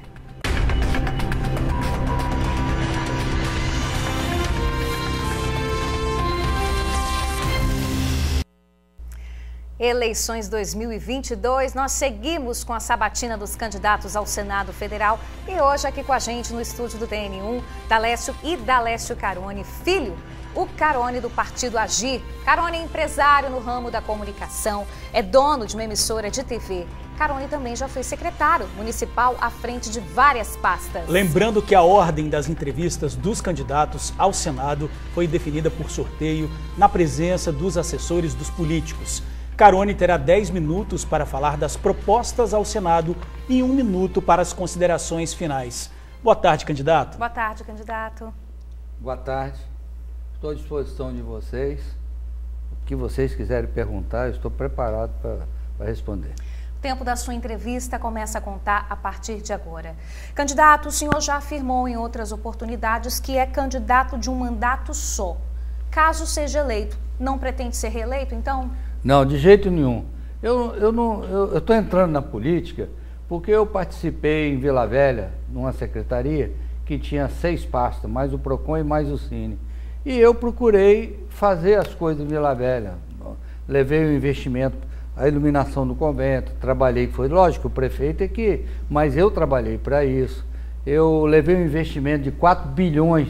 Eleições 2022, nós seguimos com a sabatina dos candidatos ao Senado Federal e hoje aqui com a gente no estúdio do TN1, Dalécio e Dalécio Carone, filho, o Carone do Partido Agir. Carone é empresário no ramo da comunicação, é dono de uma emissora de TV. Carone também já foi secretário municipal à frente de várias pastas. Lembrando que a ordem das entrevistas dos candidatos ao Senado foi definida por sorteio na presença dos assessores dos políticos. Carone terá 10 minutos para falar das propostas ao Senado e 1 minuto para as considerações finais. Boa tarde, candidato. Boa tarde, candidato. Boa tarde. Estou à disposição de vocês. O que vocês quiserem perguntar, eu estou preparado para responder. O tempo da sua entrevista começa a contar a partir de agora. Candidato, o senhor já afirmou em outras oportunidades que é candidato de um mandato só. Caso seja eleito, não pretende ser reeleito, então? Não, de jeito nenhum. Eu estou entrando na política porque eu participei em Vila Velha, numa secretaria, que tinha 6 pastas, mais o PROCON e mais o Cine. E eu procurei fazer as coisas em Vila Velha. Levei o investimento, a iluminação do convento, trabalhei, foi lógico, o prefeito é que, mas eu trabalhei para isso. Eu levei um investimento de 4 bilhões,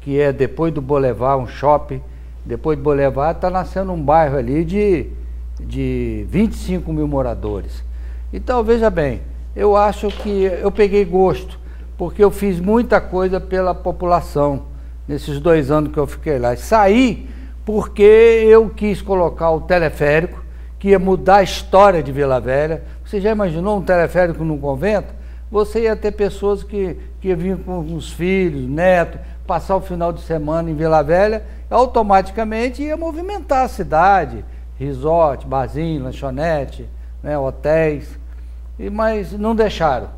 que é depois do Boulevard, um shopping. Depois do Boulevard está nascendo um bairro ali de 25 mil moradores. Então, veja bem, eu acho que eu peguei gosto, porque eu fiz muita coisa pela população nesses 2 anos que eu fiquei lá. Saí porque eu quis colocar o teleférico, que ia mudar a história de Vila Velha. Você já imaginou um teleférico num convento? Você ia ter pessoas que vinham com os filhos, netos, passar o final de semana em Vila Velha, automaticamente ia movimentar a cidade, resort, barzinho, lanchonete, né, hotéis, mas não deixaram.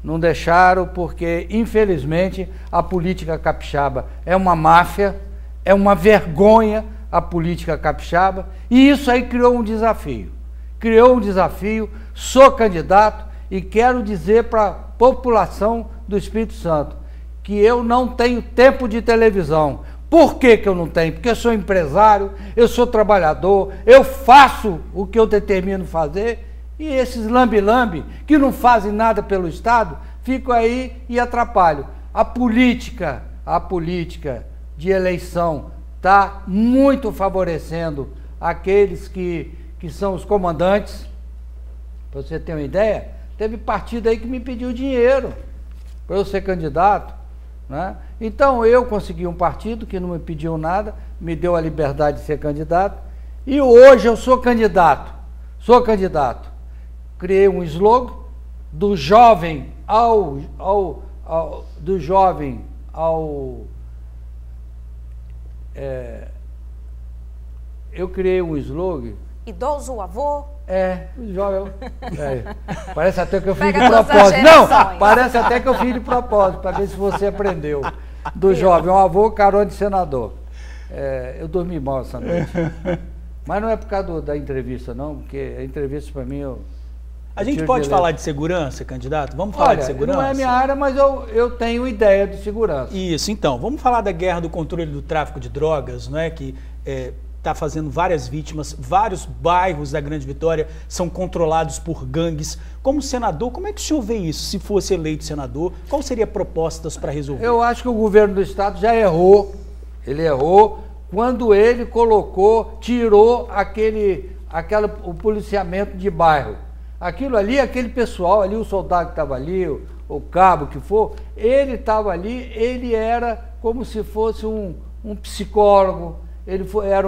Não deixaram porque, infelizmente, a política capixaba é uma máfia, é uma vergonha a política capixaba, e isso aí criou um desafio. Criou um desafio, sou candidato e quero dizer para a população do Espírito Santo que eu não tenho tempo de televisão. Por que eu não tenho? Porque eu sou empresário, eu sou trabalhador, eu faço o que eu determino fazer, e esses lambe-lambe que não fazem nada pelo Estado, ficam aí e atrapalham. A política de eleição está muito favorecendo aqueles que são os comandantes. Para você ter uma ideia, teve partido aí que me pediu dinheiro para eu ser candidato, né? Então eu consegui um partido que não me pediu nada, me deu a liberdade de ser candidato, e hoje eu sou candidato. Sou candidato. Criei um slogan do jovem eu criei um slogan. Idoso, avô? O jovem. Parece até que eu fiz de propósito. Não, parece até que eu fiz de propósito, para ver se você aprendeu. Do jovem, um avô, carona de senador. Eu dormi mal essa noite. Mas não é por causa da entrevista, não, porque a entrevista para mim... A gente pode falar de segurança, candidato? Vamos falar de segurança? Não é minha área, mas eu tenho ideia de segurança. Isso, então, vamos falar da guerra do controle do tráfico de drogas, não é? Que está fazendo várias vítimas, vários bairros da Grande Vitória são controlados por gangues. Como senador, como é que o senhor vê isso? Se fosse eleito senador, qual seria propostas para resolver? Eu acho que o governo do estado já errou. Ele errou quando ele tirou o policiamento de bairro. Aquilo ali, aquele pessoal ali, o soldado que estava ali, o cabo que for, ele estava ali, ele era como se fosse um psicólogo, era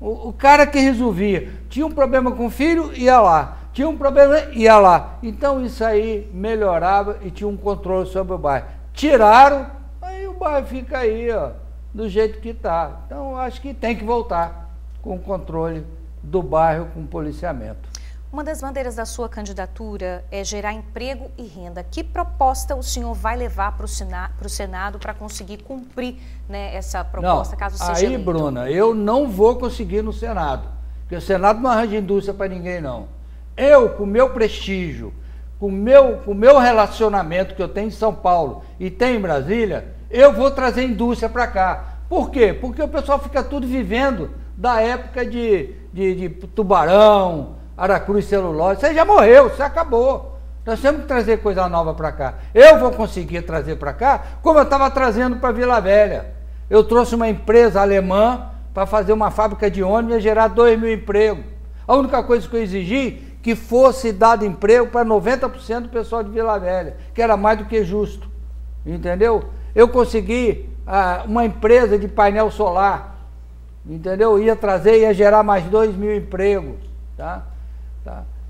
o cara que resolvia. Tinha um problema com o filho, ia lá. Tinha um problema, ia lá. Então isso aí melhorava e tinha um controle sobre o bairro. Tiraram, aí o bairro fica aí, ó, do jeito que está. Então acho que tem que voltar com o controle do bairro, com o policiamento. Uma das bandeiras da sua candidatura é gerar emprego e renda. Que proposta o senhor vai levar para o Senado para conseguir cumprir, né, essa proposta, caso seja eleito? Bruna, eu não vou conseguir no Senado, porque o Senado não arranja indústria para ninguém, não. Eu, com o meu prestígio, com o meu relacionamento que eu tenho em São Paulo e tenho em Brasília, eu vou trazer indústria para cá. Por quê? Porque o pessoal fica tudo vivendo da época de Tubarão, Aracruz Celulose. Você já morreu, você acabou. Nós temos que trazer coisa nova para cá. Eu vou conseguir trazer para cá, como eu estava trazendo para Vila Velha. Eu trouxe uma empresa alemã para fazer uma fábrica de ônibus e gerar 2.000 empregos. A única coisa que eu exigi que fosse dado emprego para 90% do pessoal de Vila Velha, que era mais do que justo. Entendeu? Eu consegui uma empresa de painel solar. Entendeu? Ia gerar mais 2.000 empregos. Tá?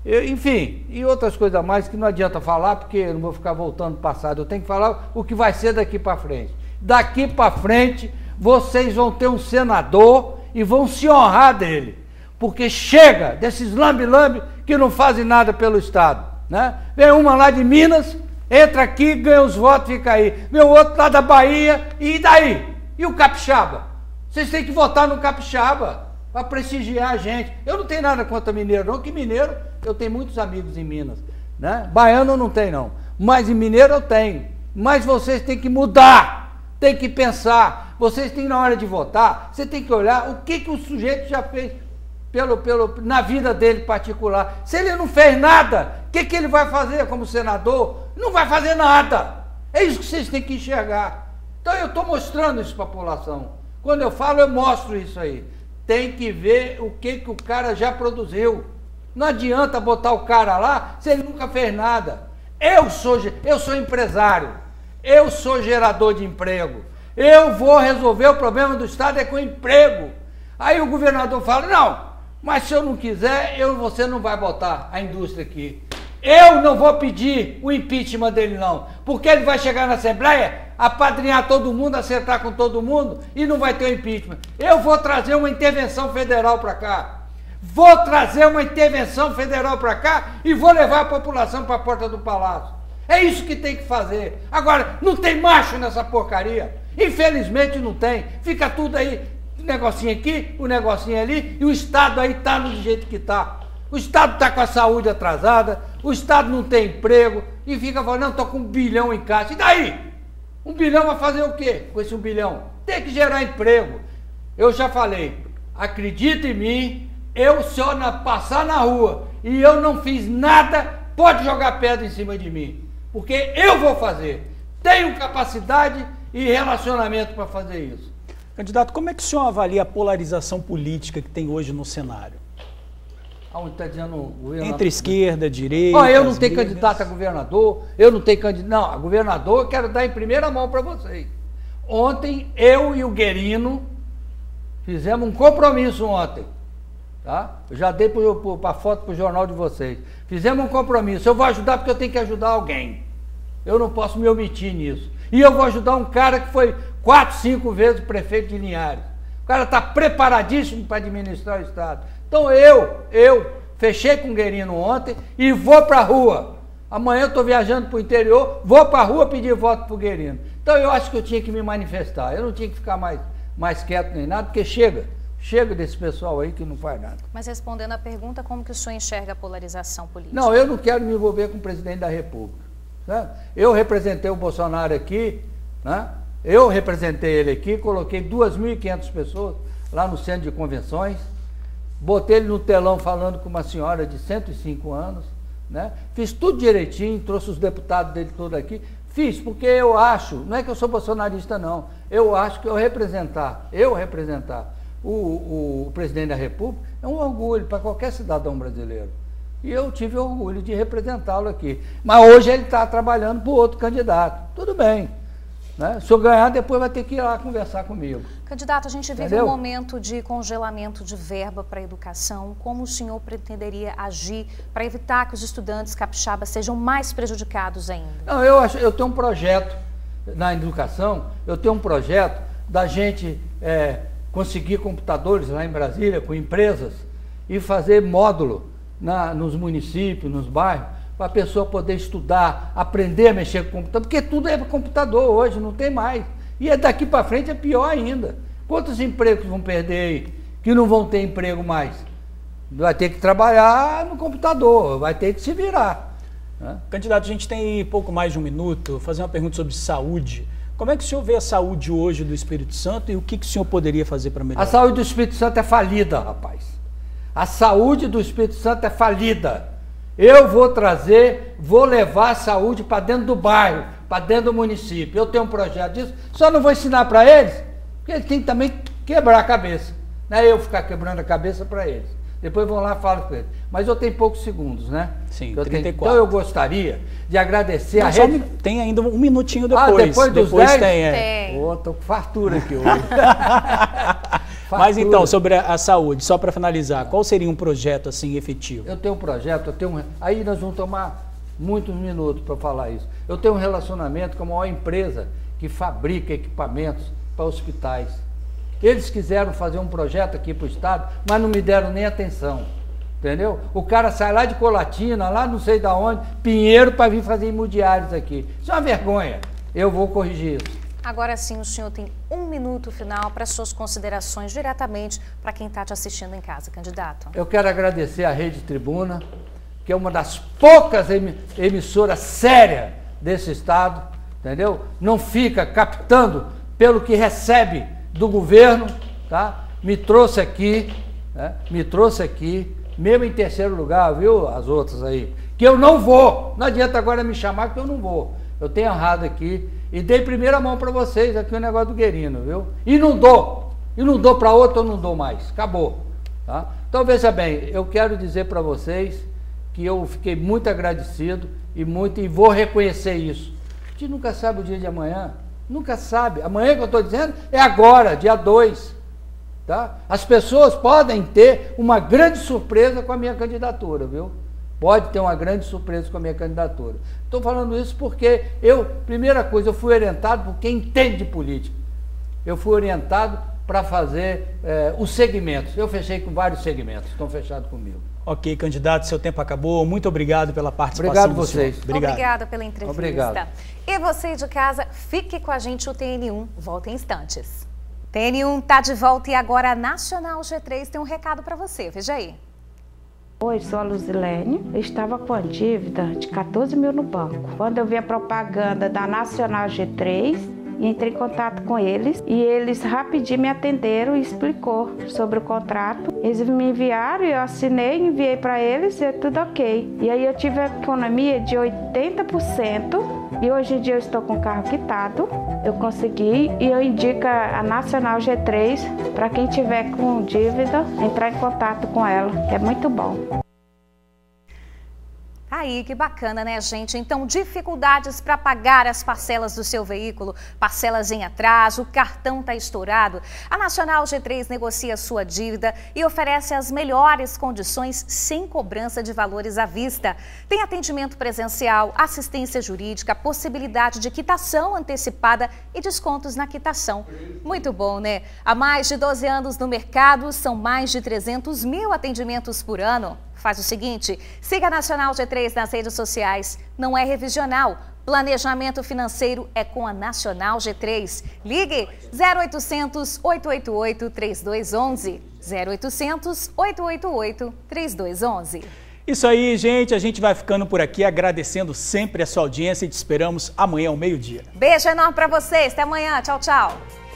Enfim, e outras coisas a mais que não adianta falar, porque eu não vou ficar voltando ao passado, eu tenho que falar o que vai ser daqui para frente. Daqui para frente, vocês vão ter um senador e vão se honrar dele, porque chega desses lambe-lambe que não fazem nada pelo Estado, né? Vem uma lá de Minas, entra aqui, ganha os votos, fica aí. Vem o outro lá da Bahia, e daí? E o capixaba? Vocês têm que votar no capixaba para prestigiar a gente. Eu não tenho nada contra mineiro, não, que mineiro, eu tenho muitos amigos em Minas, né? Baiano eu não tenho, não, mas em mineiro eu tenho. Mas vocês têm que mudar, têm que pensar, vocês têm, na hora de votar, você tem que olhar o que o sujeito já fez na vida dele particular. Se ele não fez nada, o que ele vai fazer como senador? Não vai fazer nada. É isso que vocês têm que enxergar. Então eu estou mostrando isso para a população. Quando eu falo, eu mostro isso aí. Tem que ver o que o cara já produziu. Não adianta botar o cara lá se ele nunca fez nada. Eu sou empresário, eu sou gerador de emprego. Eu vou resolver o problema do Estado com emprego. Aí o governador fala, não, mas se eu não quiser, você não vai botar a indústria aqui. Eu não vou pedir o impeachment dele, não, porque ele vai chegar na Assembleia, apadrinhar todo mundo, acertar com todo mundo e não vai ter o impeachment. Eu vou trazer uma intervenção federal para cá. Vou trazer uma intervenção federal para cá e vou levar a população para a porta do palácio. É isso que tem que fazer. Agora, não tem macho nessa porcaria. Infelizmente não tem. Fica tudo aí, um negocinho aqui, um negocinho ali, e o Estado aí está do jeito que está. O Estado está com a saúde atrasada, o Estado não tem emprego, e fica falando, não, estou com 1 bilhão em caixa. E daí? 1 bilhão vai fazer o quê com esse 1 bilhão? Tem que gerar emprego. Eu já falei, acredita em mim, se eu passar na rua e eu não fiz nada, pode jogar pedra em cima de mim. Porque eu vou fazer. Tenho capacidade e relacionamento para fazer isso. Candidato, como é que o senhor avalia a polarização política que tem hoje no cenário? Aonde está dizendo entre esquerda, direita. Eu não tenho candidato a governador, eu não tenho candidato. Não, a governador eu quero dar em primeira mão para vocês. Ontem, eu e o Guerino fizemos um compromisso ontem. Tá? Eu já dei para foto para o jornal de vocês. Fizemos um compromisso. Eu vou ajudar porque eu tenho que ajudar alguém. Eu não posso me omitir nisso. E eu vou ajudar um cara que foi 4, 5 vezes prefeito de Linhares. O cara está preparadíssimo para administrar o Estado. Então eu fechei com o Guerino ontem e vou para a rua. Amanhã eu estou viajando para o interior, vou para a rua pedir voto para o Guerino. Então eu acho que eu tinha que me manifestar. Eu não tinha que ficar mais quieto nem nada, porque chega desse pessoal aí que não faz nada. Mas respondendo à pergunta, como que o senhor enxerga a polarização política? Não, eu não quero me envolver com o presidente da República. Né? Eu representei o Bolsonaro aqui, né? Eu representei ele aqui, coloquei 2.500 pessoas lá no centro de convenções, botei ele no telão falando com uma senhora de 105 anos, né? Fiz tudo direitinho, trouxe os deputados dele todos aqui, fiz porque eu acho, não é que eu sou bolsonarista não, eu acho que eu representar o presidente da República é um orgulho para qualquer cidadão brasileiro. E eu tive orgulho de representá-lo aqui. Mas hoje ele está trabalhando para o outro candidato. Tudo bem. Né? Se eu ganhar, depois vai ter que ir lá conversar comigo. Candidato, a gente vive um momento de congelamento de verba para a educação. Como o senhor pretenderia agir para evitar que os estudantes capixabas sejam mais prejudicados ainda? Não, eu tenho um projeto na educação, eu tenho um projeto da gente conseguir computadores lá em Brasília com empresas e fazer módulo nos municípios, nos bairros, para a pessoa poder estudar, aprender a mexer com computador, porque tudo é computador hoje, não tem mais. E daqui para frente é pior ainda. Quantos empregos vão perder aí, que não vão ter emprego mais? Vai ter que trabalhar no computador, vai ter que se virar. Né? Candidato, a gente tem pouco mais de um minuto, vou fazer uma pergunta sobre saúde. Como é que o senhor vê a saúde hoje do Espírito Santo e o que o senhor poderia fazer para melhorar? A saúde do Espírito Santo é falida, rapaz. A saúde do Espírito Santo é falida. Eu vou levar a saúde para dentro do bairro, para dentro do município. Eu tenho um projeto disso, só não vou ensinar para eles, porque eles têm que também quebrar a cabeça. Não é eu ficar quebrando a cabeça para eles. Depois vão lá e falam com eles. Mas eu tenho poucos segundos, né? Sim, 34. Então eu gostaria de agradecer a rede... Tem ainda um minutinho depois. Depois dos 10? Tem. Tô com fartura aqui hoje. Mas então, sobre a saúde, só para finalizar, qual seria um projeto assim efetivo? Eu tenho um projeto, aí nós vamos tomar muitos minutos para falar isso. Eu tenho um relacionamento com a maior empresa que fabrica equipamentos para hospitais. Eles quiseram fazer um projeto aqui para o Estado, mas não me deram nem atenção, entendeu? O cara sai lá de Colatina, lá não sei de onde, Pinheiro, para vir fazer imobiliários aqui. Isso é uma vergonha. Eu vou corrigir isso. Agora sim, o senhor tem um minuto final para suas considerações diretamente para quem está te assistindo em casa, candidato. Eu quero agradecer a Rede Tribuna, que é uma das poucas emissoras sérias desse Estado, entendeu? Não fica captando pelo que recebe do governo, tá? Me trouxe aqui, mesmo em terceiro lugar, viu, as outras aí, que eu não vou, não adianta agora me chamar que eu não vou, eu tenho errado aqui, e dei primeira mão para vocês aqui o negócio do Guerino, viu? E não dou para outro, eu não dou mais, acabou, tá? Então veja bem, eu quero dizer para vocês que eu fiquei muito agradecido e vou reconhecer isso. A gente nunca sabe o dia de amanhã. Nunca sabe. Amanhã que eu estou dizendo é agora, dia 2. Tá? As pessoas podem ter uma grande surpresa com a minha candidatura, viu? Pode ter uma grande surpresa com a minha candidatura. Estou falando isso porque primeira coisa, eu fui orientado por quem entende de política. Eu fui orientado para fazer os segmentos. Eu fechei com vários segmentos, estão fechados comigo. Ok, candidato, seu tempo acabou. Muito obrigado pela participação. Obrigado a vocês. Obrigada pela entrevista. Obrigado. E você de casa, fique com a gente, o TN1 volta em instantes. TN1 está de volta e agora a Nacional G3 tem um recado para você. Veja aí. Oi, sou a Luzilene. Eu estava com a dívida de 14 mil no banco. Quando eu vi a propaganda da Nacional G3, entrei em contato com eles e eles rapidinho me atenderam e explicou sobre o contrato. Eles me enviaram, eu assinei, enviei para eles e é tudo ok. E aí eu tive a economia de 80% e hoje em dia eu estou com o carro quitado. Eu consegui e eu indico a Nacional G3 para quem tiver com dívida, entrar em contato com ela, que é muito bom. Aí, que bacana, né, gente? Então, dificuldades para pagar as parcelas do seu veículo, parcelas em atraso, o cartão está estourado. A Nacional G3 negocia sua dívida e oferece as melhores condições sem cobrança de valores à vista. Tem atendimento presencial, assistência jurídica, possibilidade de quitação antecipada e descontos na quitação. Muito bom, né? Há mais de 12 anos no mercado, são mais de 300 mil atendimentos por ano. Faz o seguinte, siga a Nacional G3 nas redes sociais. Não é revisional. Planejamento financeiro é com a Nacional G3. Ligue 0800 888 3211. 0800 888 3211. Isso aí, gente. A gente vai ficando por aqui agradecendo sempre a sua audiência e te esperamos amanhã ao meio-dia. Beijo enorme para vocês. Até amanhã. Tchau, tchau.